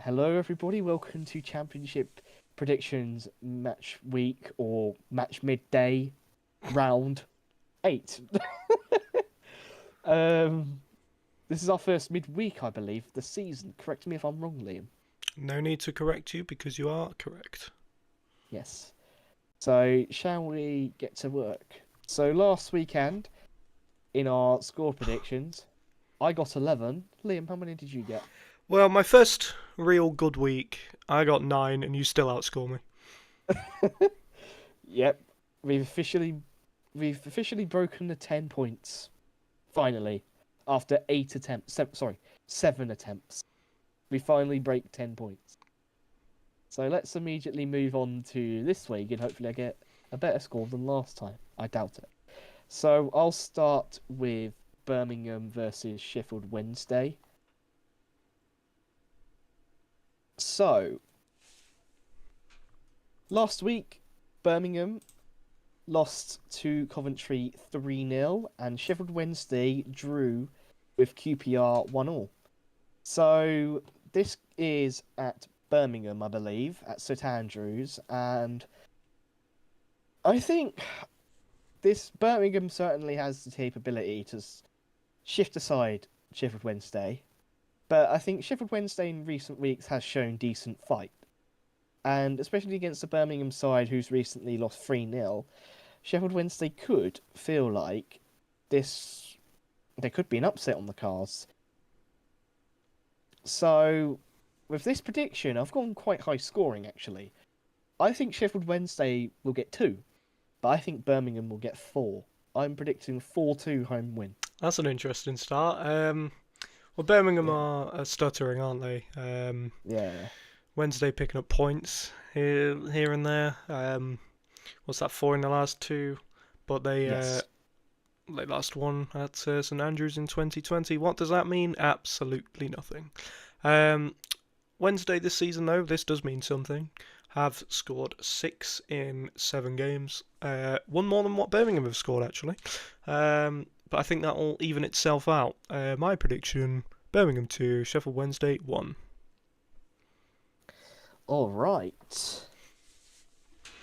Hello, everybody. Welcome to Championship Predictions Match Week or Match Midday Round 8. um, this is our first midweek, I believe, the season. Correct me if I'm wrong, Liam. No need to correct you because you are correct. Yes. So, shall we get to work? So, last weekend, in our score predictions, I got 11. Liam, how many did you get? Well, my first real good week, I got 9 and you still outscore me. Yep, we've officially we've officially broken the 10 points. Finally, after 8 attempts, sorry, 7 attempts, we finally break 10 points. So let's immediately move on to this week and hopefully I get a better score than last time. I doubt it. So I'll start with Birmingham versus Sheffield Wednesday. So last week, Birmingham lost to Coventry 3-0 and Sheffield Wednesday drew with QPR 1-1. So this is at Birmingham, I believe, at St Andrews, and I think this Birmingham certainly has the capability to shift aside Sheffield Wednesday, but I think Sheffield Wednesday in recent weeks has shown decent fight, and especially against the Birmingham side who's recently lost 3-0, Sheffield Wednesday could feel like this there could be an upset on the cards. So, with this prediction, I've gone quite high scoring actually. I think Sheffield Wednesday will get 2, but I think Birmingham will get 4. I'm predicting 4-2 home win. That's an interesting start. Well, Birmingham Yeah. are stuttering, aren't they? Yeah. Wednesday picking up points here and there. What's that, 4 in the last 2? But Yes. they lost one at St Andrews in 2020. What does that mean? Absolutely nothing. Um, Wednesday this season, though, this does mean something. Have scored 6 in 7 games. One more than what Birmingham have scored, actually. But I think that will even itself out. My prediction, Birmingham 2, Sheffield Wednesday 1. All right.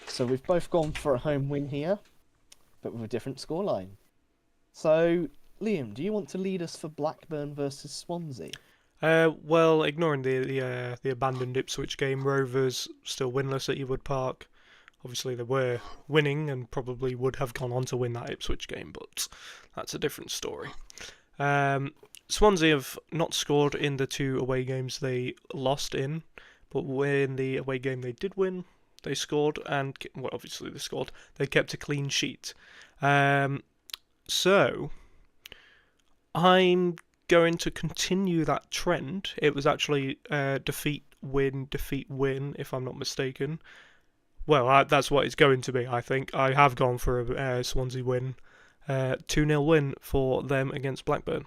So we've both gone for a home win here, but with a different scoreline. So, Liam, do you want to lead us for Blackburn versus Swansea? Well, ignoring the abandoned Ipswich game, Rovers still winless at Ewood Park. Obviously, they were winning and probably would have gone on to win that Ipswich game, but that's a different story. Um, Swansea have not scored in the 2 away games they lost in, but in the away game they did win, they scored, and well, obviously they scored. They kept a clean sheet. Um, so I'm going to continue that trend. It was actually defeat, win, if I'm not mistaken. Well, that's what it's going to be, I think. I have gone for a Swansea win. 2-0 win for them against Blackburn.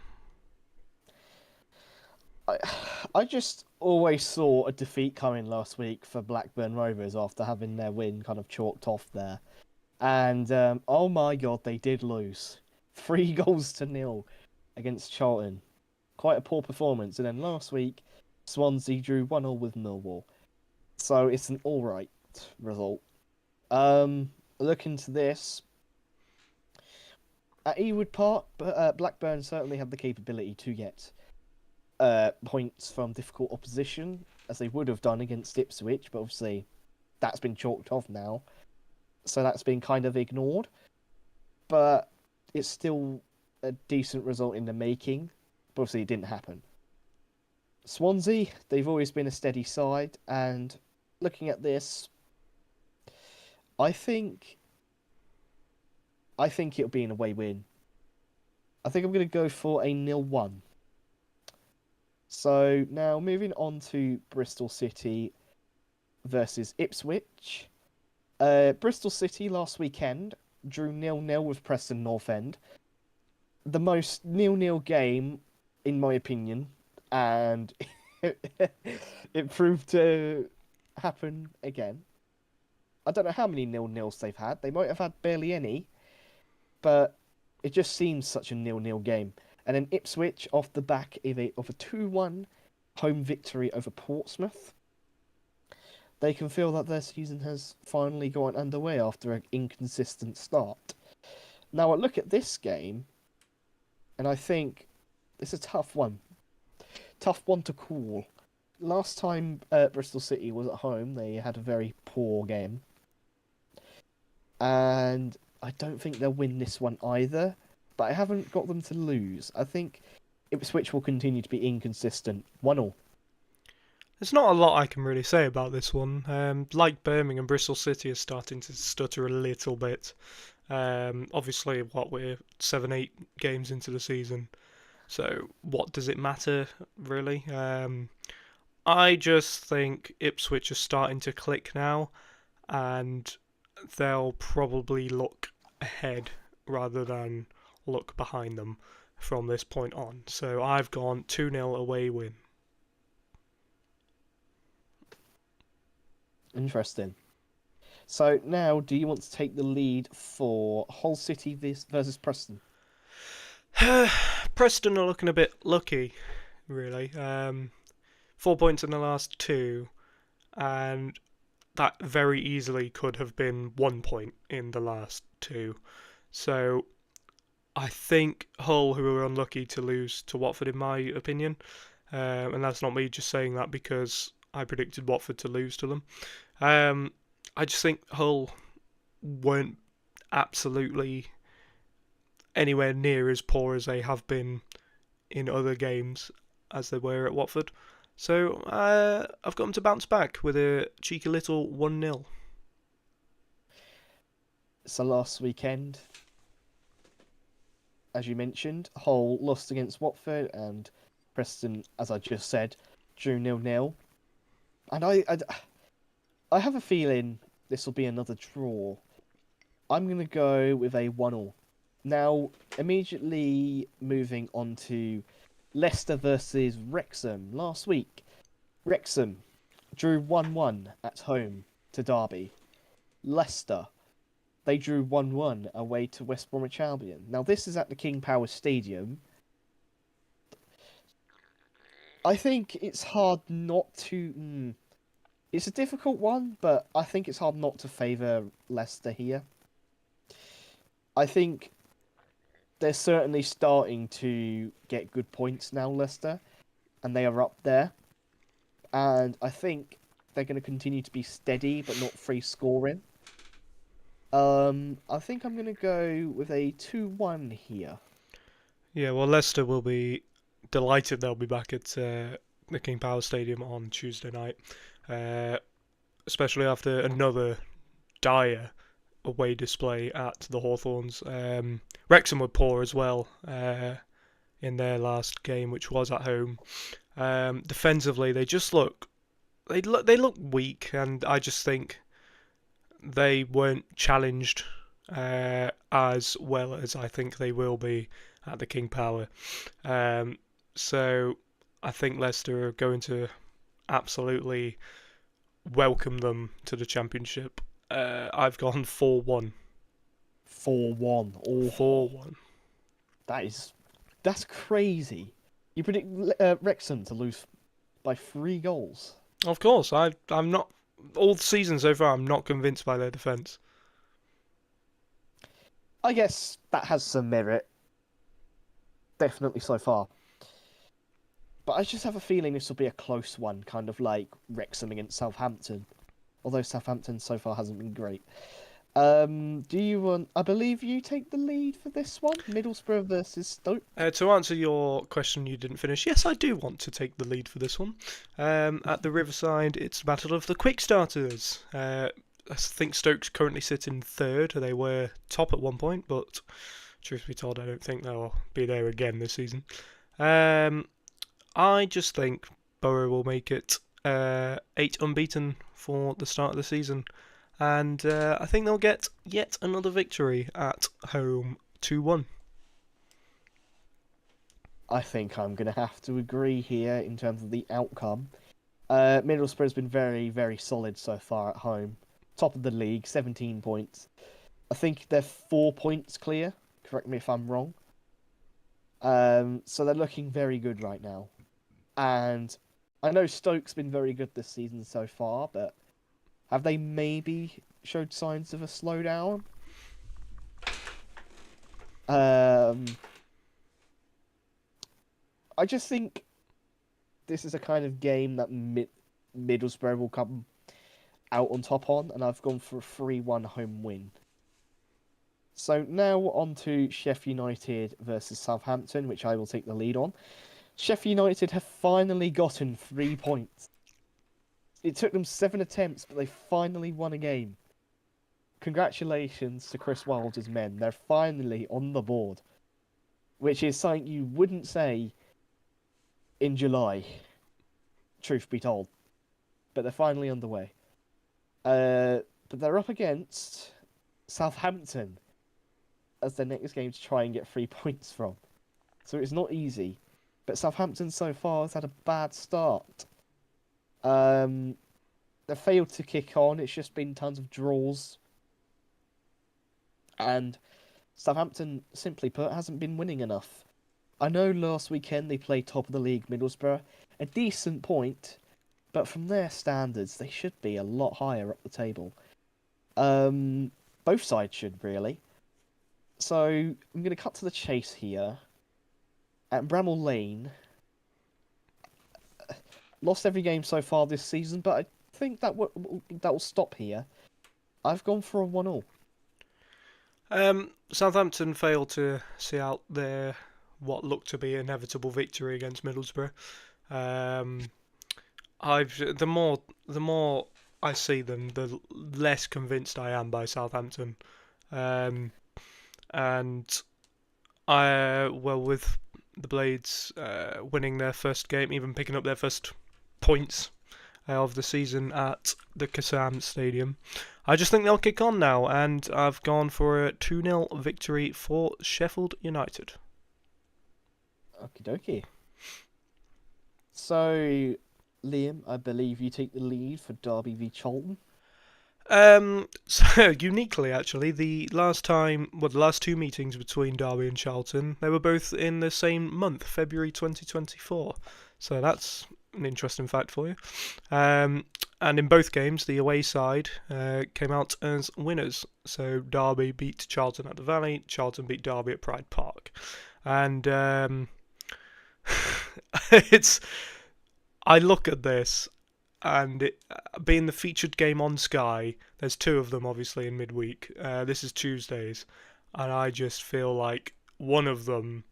I, I just always saw a defeat coming last week for Blackburn Rovers after having their win kind of chalked off there. And oh my god, they did lose. 3 goals to 0 against Charlton. Quite a poor performance. And then last week, Swansea drew 1-1 with Millwall. So it's an alright result. Look into this. At Ewood Park, Blackburn certainly have the capability to get points from difficult opposition, as they would have done against Ipswich, but obviously that's been chalked off now. So that's been kind of ignored. But it's still a decent result in the making. But obviously it didn't happen. Swansea, they've always been a steady side, and looking at this, I think it'll be an away win. I think I'm going to go for a 0-1. So now moving on to Bristol City versus Ipswich. Bristol City last weekend drew 0-0 with Preston North End. The most 0-0 game, in my opinion, and it proved to happen again. I don't know how many 0-0s they've had. They might have had barely any, but it just seems such a 0-0 game. And then Ipswich off the back of a 2-1 home victory over Portsmouth. They can feel that their season has finally gone underway after an inconsistent start. Now, I look at this game, and I think it's a tough one. Tough one to call. Last time Bristol City was at home, they had a very poor game. And I don't think they'll win this one either, but I haven't got them to lose. I think Ipswich will continue to be inconsistent. 1-1. There's not a lot I can really say about this one. Like Birmingham, Bristol City is starting to stutter a little bit. Obviously, we're 7, 8 games into the season, so what does it matter, really? I just think Ipswich are starting to click now, and they'll probably look ahead rather than look behind them from this point on. So I've gone 2-0 away win. Interesting. So now, do you want to take the lead for Hull City versus Preston? Preston are looking a bit lucky, really. 4 points in the last two, and that very easily could have been 1 point in the last two. So I think Hull, who were unlucky to lose to Watford, in my opinion, and that's not me just saying that because I predicted Watford to lose to them. I just think Hull weren't absolutely anywhere near as poor as they have been in other games as they were at Watford. So I've got them to bounce back with a cheeky little 1-0. So last weekend, as you mentioned, Hull lost against Watford, and Preston, as I just said, drew 0-0. And I have a feeling this will be another draw. I'm going to go with a 1-1. Now, immediately moving on to Leicester versus Wrexham last week. Wrexham drew 1-1 at home to Derby. Leicester, they drew 1-1 away to West Bromwich Albion. Now, this is at the King Power Stadium. I think it's hard not to... It's a difficult one, but I think it's hard not to favour Leicester here. I think they're certainly starting to get good points now, Leicester, and they are up there. And I think they're going to continue to be steady, but not free scoring. I think I'm going to go with a 2-1 here. Yeah, well, Leicester will be delighted they'll be back at the King Power Stadium on Tuesday night, especially after another dire away display at the Hawthorns. Wrexham were poor as well in their last game, which was at home. Defensively, they look weak, and I just think they weren't challenged as well as I think they will be at the King Power. So I think Leicester are going to absolutely welcome them to the Championship. I've gone 4-1. 4-1. Oh, 4-1. That's crazy. You predict Wrexham to lose by 3 goals. Of course, I'm not. All season so far, I'm not convinced by their defence. I guess that has some merit. Definitely so far. But I just have a feeling this will be a close one, kind of like Wrexham against Southampton. Although Southampton so far hasn't been great. Do you want... I believe you take the lead for this one? Middlesbrough versus Stoke? To answer your question you didn't finish, yes, I do want to take the lead for this one. At the Riverside, it's the battle of the quick starters. I think Stoke's currently sitting third. They were top at one point, but truth be told, I don't think they'll be there again this season. I just think Borough will make it 8 unbeaten for the start of the season. And I think they'll get yet another victory at home, 2-1. I think I'm going to have to agree here in terms of the outcome. Middlesbrough's been very, very solid so far at home. Top of the league, 17 points. I think they're 4 points clear. Correct me if I'm wrong. So they're looking very good right now. And I know Stoke's been very good this season so far, but have they maybe showed signs of a slowdown? Um, I just think this is a kind of game that Middlesbrough will come out on top on, and I've gone for a 3-1 home win. So now on to Sheffield United versus Southampton, which I will take the lead on. Sheffield United have finally gotten 3 points. It took them 7 attempts, but they finally won a game. Congratulations to Chris Wilder's men. They're finally on the board, which is something you wouldn't say in July, truth be told. But they're finally underway. But they're up against Southampton as their next game to try and get 3 points from. So it's not easy. But Southampton so far has had a bad start. They've failed to kick on. It's just been tons of draws. And Southampton, simply put, hasn't been winning enough. I know last weekend they played top of the league Middlesbrough. A decent point. But from their standards, they should be a lot higher up the table. Both sides should, really. So, I'm going to cut to the chase here. At Bramall Lane, lost every game so far this season, but I think that will stop here. I've gone for a 1-1. Southampton failed to see out their what looked to be inevitable victory against Middlesbrough. The more I see them, the less convinced I am by Southampton. And with the Blades winning their first game, even picking up their first points of the season at the Kassam Stadium, I just think they'll kick on now, and I've gone for a 2-0 victory for Sheffield United. Okie dokie. So, Liam, I believe you take the lead for Derby v Charlton. So uniquely, actually, the last two meetings between Derby and Charlton, they were both in the same month, February 2024. So that's an interesting fact for you. And in both games, the away side came out as winners. So Derby beat Charlton at the Valley, Charlton beat Derby at Pride Park, and I look at this. And it, being the featured game on Sky, there's 2 of them obviously in midweek. This is Tuesdays, and I just feel like one of them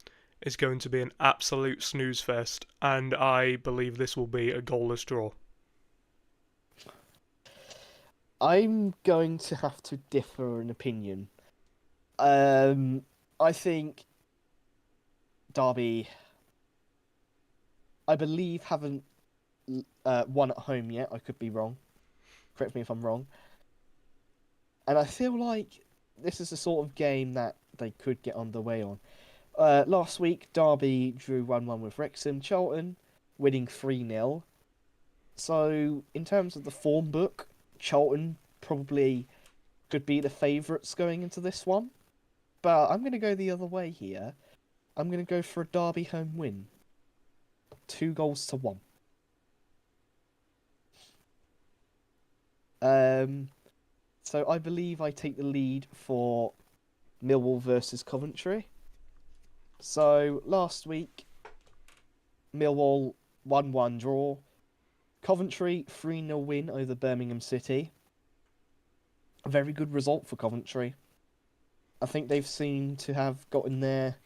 is going to be an absolute snooze fest, and I believe this will be a goalless draw. I'm going to have to differ in opinion. I think Derby, I believe, haven't won at home yet. I could be wrong. Correct me if I'm wrong. And I feel like this is the sort of game that they could get underway on. Last week, Derby drew 1-1 with Wrexham. Charlton winning 3-0. So, in terms of the form book, Charlton probably could be the favourites going into this one. But I'm going to go the other way here. I'm going to go for a Derby home win. 2-1. So I believe I take the lead for Millwall versus Coventry. So last week, Millwall 1-1 draw. Coventry 3-0 win over Birmingham City. A very good result for Coventry. I think they've seemed to have gotten their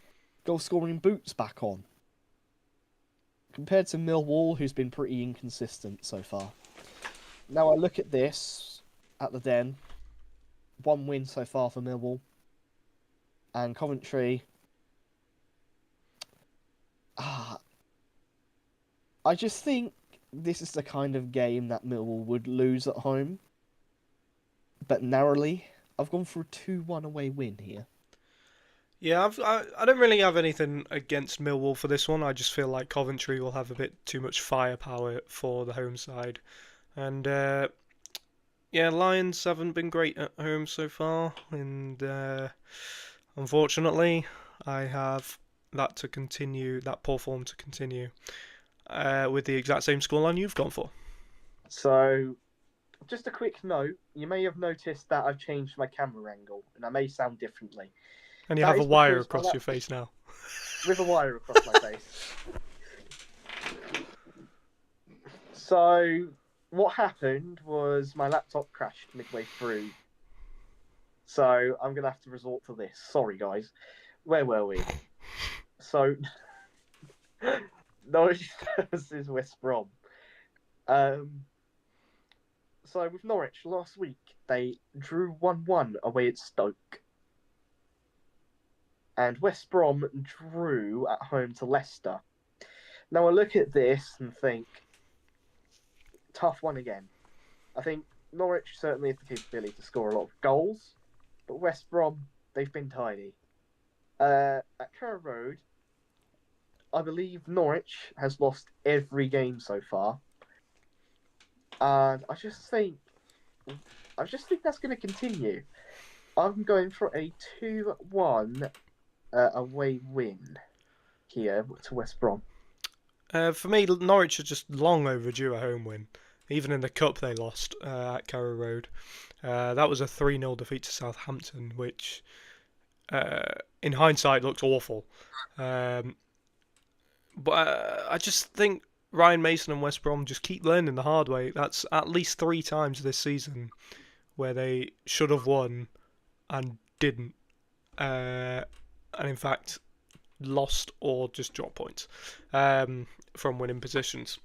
goal-scoring boots back on. Compared to Millwall, who's been pretty inconsistent so far. Now I look at this at the Den. 1 win so far for Millwall. And Coventry. I just think this is the kind of game that Millwall would lose at home. But narrowly. I've gone for a 2-1 away win here. Yeah, I don't really have anything against Millwall for this one. I just feel like Coventry will have a bit too much firepower for the home side. And yeah, Lions haven't been great at home so far, and unfortunately, I have that poor form to continue. with the exact same scoreline you've gone for. So, just a quick note: you may have noticed that I've changed my camera angle, and I may sound differently. And you That have a is wire because my across your face now. with a wire across my face. So, what happened was my laptop crashed midway through. So, I'm going to have to resort to this. Sorry, guys. Where were we? So, Norwich versus West Brom. So, with Norwich last week, they drew 1-1 away at Stoke. And West Brom drew at home to Leicester. Now, I look at this and think, tough one again. I think Norwich certainly have the capability to score a lot of goals, but West Brom, they've been tidy. At Carrow Road, I believe Norwich has lost every game so far, and I just think that's going to continue. I'm going for a 2-1 away win here to West Brom. For me, Norwich are just long overdue a home win. Even in the cup, they lost at Carrow Road. That was a 3-0 defeat to Southampton, which, in hindsight, looked awful. But I just think Ryan Mason and West Brom just keep learning the hard way. That's at least 3 times this season where they should have won and didn't. And in fact, lost or just dropped points from winning positions.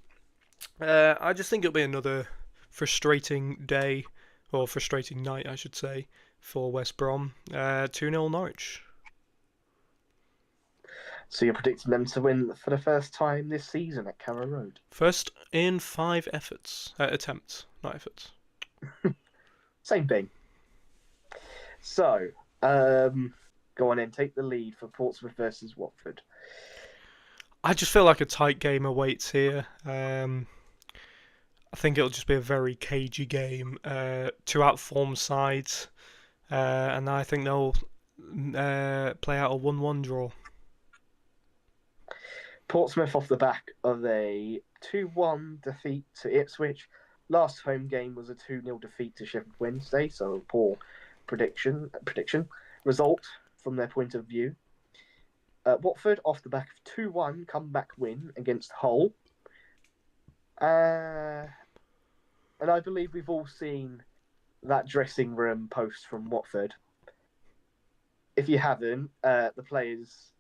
I just think it'll be another frustrating day, or frustrating night, I should say, for West Brom. 2-0 Norwich. So you're predicting them to win for the first time this season at Carrow Road? First in 5 efforts. Attempts, not efforts. Same thing. So, go on in, take the lead for Portsmouth versus Watford. I just feel like a tight game awaits here. I think it'll just be a very cagey game. 2 outformed sides, and I think they'll play out a 1-1 draw. Portsmouth off the back of a 2-1 defeat to Ipswich. Last home game was a 2-0 defeat to Sheffield Wednesday, so a poor prediction result from their point of view. Watford off the back of 2-1 comeback win against Hull. And I believe we've all seen that dressing room post from Watford. If you haven't, the players,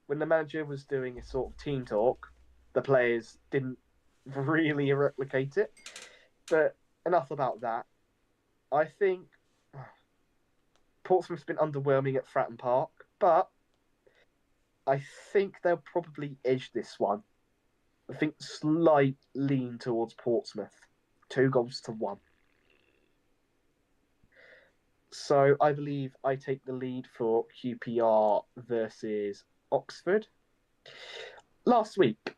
when the manager was doing a sort of team talk, the players didn't really replicate it. But enough about that. I think Portsmouth's been underwhelming at Fratton Park, but I think they'll probably edge this one. I think slight lean towards Portsmouth. 2-1. So I believe I take the lead for QPR versus Oxford. Last week,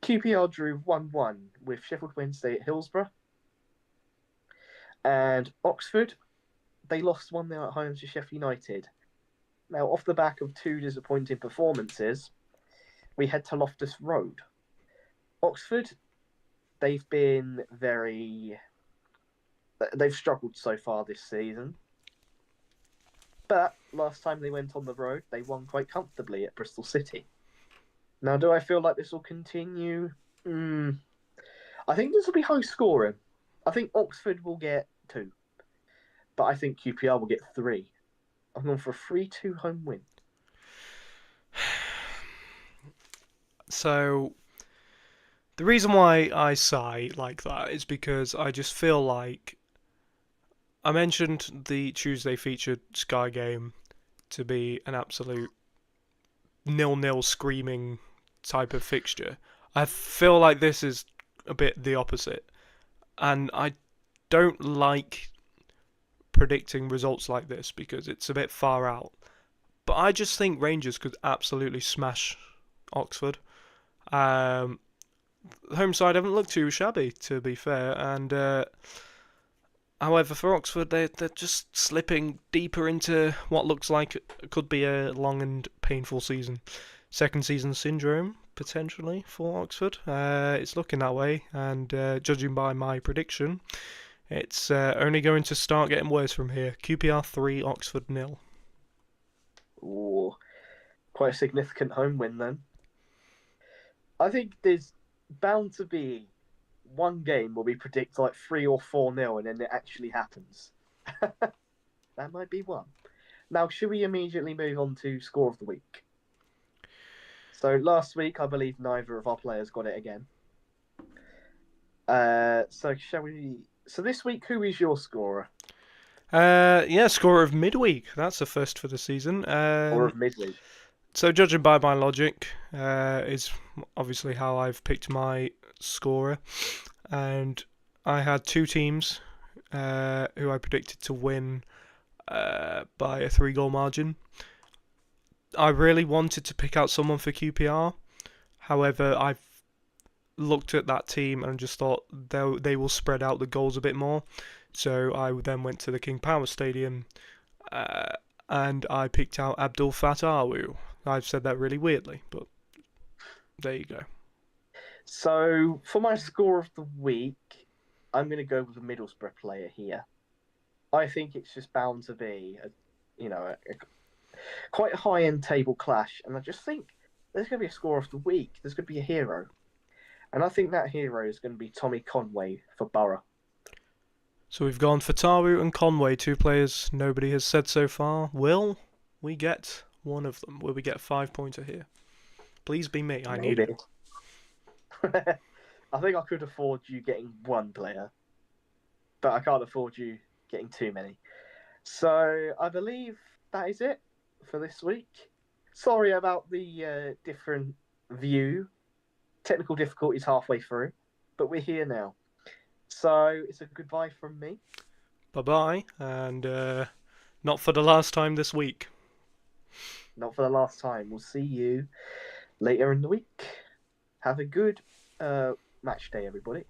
QPR drew 1-1 with Sheffield Wednesday at Hillsborough. And Oxford, they lost 1-0 at home to Sheffield United. Now, off the back of 2 disappointing performances, we head to Loftus Road. Oxford, they've struggled so far this season. But last time they went on the road, they won quite comfortably at Bristol City. Now, do I feel like this will continue? I think this will be high scoring. I think Oxford will get 2. But I think QPR will get 3. I'm going for a 3-2 home win. So, the reason why I sigh like that is because I just feel like I mentioned the Tuesday featured Sky game to be an absolute 0-0 screaming type of fixture. I feel like this is a bit the opposite. And I don't like predicting results like this because it's a bit far out. But I just think Rangers could absolutely smash Oxford. The home side haven't looked too shabby, to be fair, and however, for Oxford, they're just slipping deeper into what looks like it could be a long and painful season. Second season syndrome, potentially for Oxford. It's looking that way, and judging by my prediction, it's only going to start getting worse from here. QPR 3, Oxford 0. Ooh, quite a significant home win then. I think there's bound to be one game where we predict like 3 or 4-0 and then it actually happens. That might be one. Now, should we immediately move on to score of the week? So last week, I believe neither of our players got it again. So shall we? So this week, who is your scorer? Yeah, scorer of midweek. That's a first for the season. Or of midweek? So judging by my logic, is obviously how I've picked my scorer, and I had two teams who I predicted to win by a 3-goal margin. I really wanted to pick out someone for QPR. However, I've looked at that team and just thought they will spread out the goals a bit more. So I then went to the King Power Stadium and I picked out Abdul Fattah. I've said that really weirdly, but there you go. So for my score of the week, I'm going to go with a Middlesbrough player here. I think it's just bound to be, a quite a high-end table clash, and I just think there's going to be a score of the week. There's going to be a hero, and I think that hero is going to be Tommy Conway for Borough. So we've gone for Taru and Conway, two players nobody has said so far. Will we get one of them? Will we get a 5-pointer here? Please be me. I need it. I think I could afford you getting one player, but I can't afford you getting too many. So I believe that is it for this week. Sorry about the different view. Technical difficulties halfway through, but we're here now. So it's a goodbye from me. Bye-bye, and not for the last time this week. Not for the last time. We'll see you later in the week. Have a good match day, everybody.